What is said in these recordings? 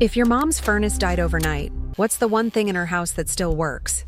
If your mom's furnace died overnight, what's the one thing in her house that still works?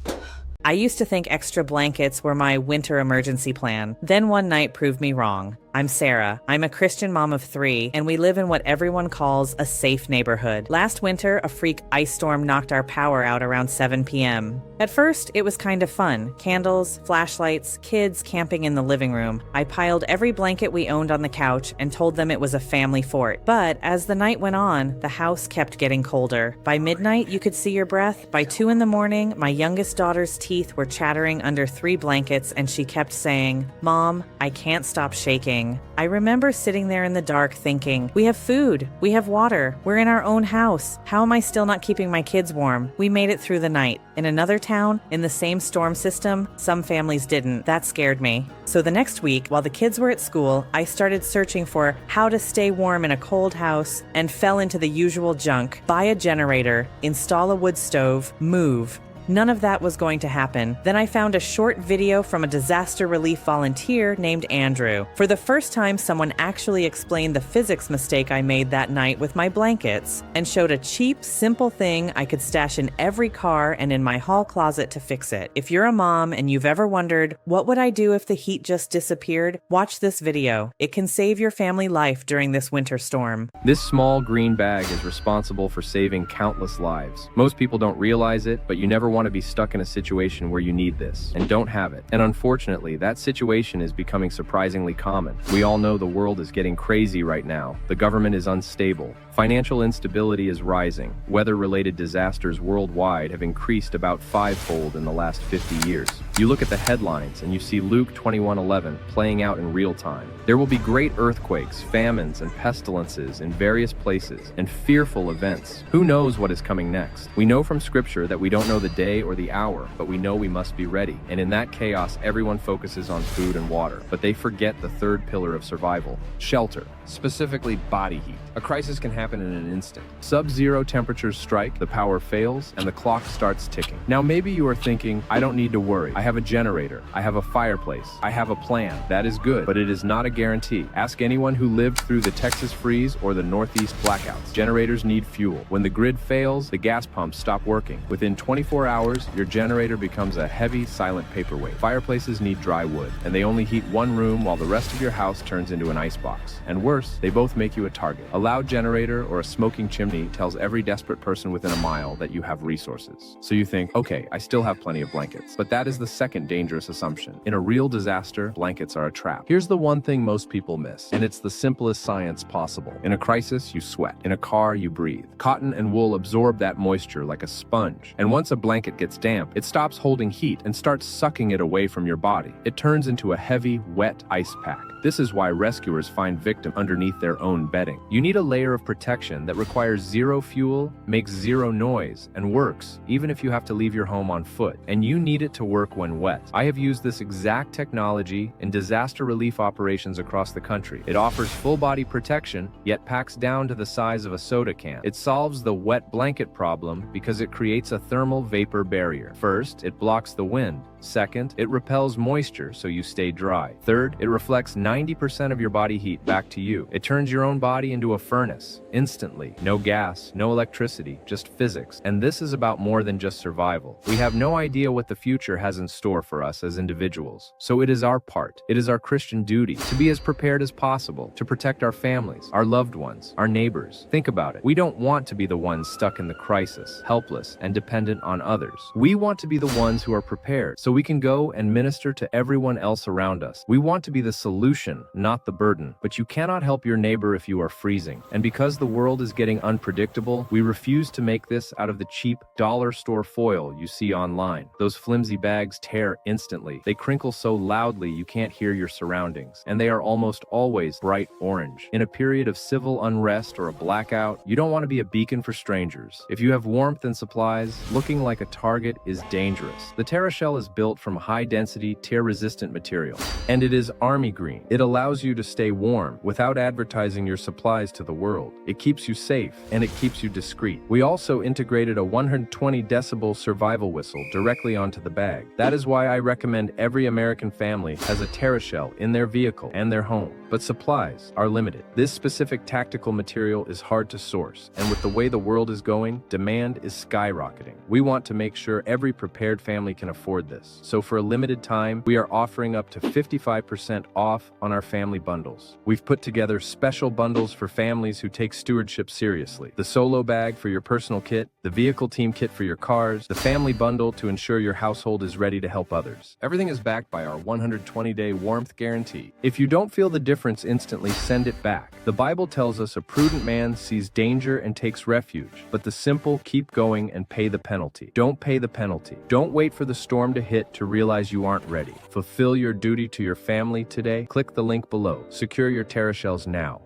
I used to think extra blankets were my winter emergency plan. Then one night proved me wrong. I'm Sarah. I'm a Christian mom of 3, and we live in what everyone calls a safe neighborhood. Last winter, a freak ice storm knocked our power out around 7 p.m. At first, it was kind of fun. Candles, flashlights, kids camping in the living room. I piled every blanket we owned on the couch and told them it was a family fort. But as the night went on, the house kept getting colder. By midnight, you could see your breath. By 2 in the morning, my youngest daughter's teeth were chattering under 3 blankets, and she kept saying, "Mom, I can't stop shaking." I remember sitting there in the dark thinking, we have food, we have water, we're in our own house. How am I still not keeping my kids warm? We made it through the night. In another town, in the same storm system, some families didn't. That scared me. So the next week, while the kids were at school, I started searching for how to stay warm in a cold house and fell into the usual junk. Buy a generator, install a wood stove, move. None of that was going to happen. Then I found a short video from a disaster relief volunteer named Andrew. For the first time, someone actually explained the physics mistake I made that night with my blankets and showed a cheap, simple thing I could stash in every car and in my hall closet to fix it. If you're a mom and you've ever wondered, what would I do if the heat just disappeared? Watch this video. It can save your family life during this winter storm. This small green bag is responsible for saving countless lives. Most people don't realize it, but you never want to be stuck in a situation where you need this and don't have it. And unfortunately, that situation is becoming surprisingly common. We all know the world is getting crazy right now. The government is unstable. Financial instability is rising. Weather-related disasters worldwide have increased about 5-fold in the last 50 years. You look at the headlines and you see Luke 21:11 playing out in real time. There will be great earthquakes, famines, and pestilences in various places, and fearful events. Who knows what is coming next? We know from Scripture that we don't know the day or the hour, but we know we must be ready. And in that chaos, everyone focuses on food and water, but they forget the third pillar of survival: shelter, specifically body heat. A crisis can happen in an instant. Sub-zero temperatures strike, the power fails, and the clock starts ticking. Now maybe you are thinking, I don't need to worry. I have a generator. I have a fireplace. I have a plan. That is good, but it is not a guarantee. Ask anyone who lived through the Texas freeze or the Northeast blackouts. Generators need fuel. When the grid fails, the gas pumps stop working. Within 24 hours, your generator becomes a heavy, silent paperweight. Fireplaces need dry wood, and they only heat one room while the rest of your house turns into an icebox. And worse, they both make you a target. A loud generator or a smoking chimney tells every desperate person within a mile that you have resources. So you think, okay, I still have plenty of blankets. But that is the second dangerous assumption. In a real disaster, blankets are a trap. Here's the one thing most people miss, and it's the simplest science possible. In a crisis, you sweat. In a car, you breathe. Cotton and wool absorb that moisture like a sponge. And once a blanket gets damp, it stops holding heat and starts sucking it away from your body. It turns into a heavy, wet ice pack. This is why rescuers find victims underneath their own bedding. You need a layer of protection that requires zero fuel, makes zero noise, and works even if you have to leave your home on foot. And you need it to work when wet. I have used this exact technology in disaster relief operations across the country. It offers full-body protection, yet packs down to the size of a soda can. It solves the wet blanket problem because it creates a thermal vapor barrier. First, it blocks the wind. Second, it repels moisture so you stay dry. Third, it reflects 90% of your body heat back to you. It turns your own body into a furnace, instantly. No gas, no electricity, just physics. And this is about more than just survival. We have no idea what the future has in store for us as individuals. So it is our part, it is our Christian duty to be as prepared as possible, to protect our families, our loved ones, our neighbors. Think about it. We don't want to be the ones stuck in the crisis, helpless and dependent on others. We want to be the ones who are prepared, so we can go and minister to everyone else around us. We want to be the solution, not the burden. But you cannot help your neighbor if you are freezing. And because the world is getting unpredictable, we refuse to make this out of the cheap dollar store foil you see online. Those flimsy bags tear instantly. They crinkle so loudly you can't hear your surroundings. And they are almost always bright orange. In a period of civil unrest or a blackout, you don't want to be a beacon for strangers. If you have warmth and supplies, looking like a target is dangerous. The TerraShell is built built from high-density, tear-resistant material. And it is Army Green. It allows you to stay warm without advertising your supplies to the world. It keeps you safe, and it keeps you discreet. We also integrated a 120 decibel survival whistle directly onto the bag. That is why I recommend every American family has a TerraShell in their vehicle and their home. But supplies are limited. This specific tactical material is hard to source, and with the way the world is going, demand is skyrocketing. We want to make sure every prepared family can afford this. So for a limited time, we are offering up to 55% off on our family bundles. We've put together special bundles for families who take stewardship seriously. The solo bag for your personal kit, the vehicle team kit for your cars, the family bundle to ensure your household is ready to help others. Everything is backed by our 120-day warmth guarantee. If you don't feel the difference instantly, send it back. The Bible tells us a prudent man sees danger and takes refuge, but the simple keep going and pay the penalty. Don't pay the penalty. Don't wait for the storm to hit to realize you aren't ready. Fulfill your duty to your family today. Click the link below. Secure your TerraShells now.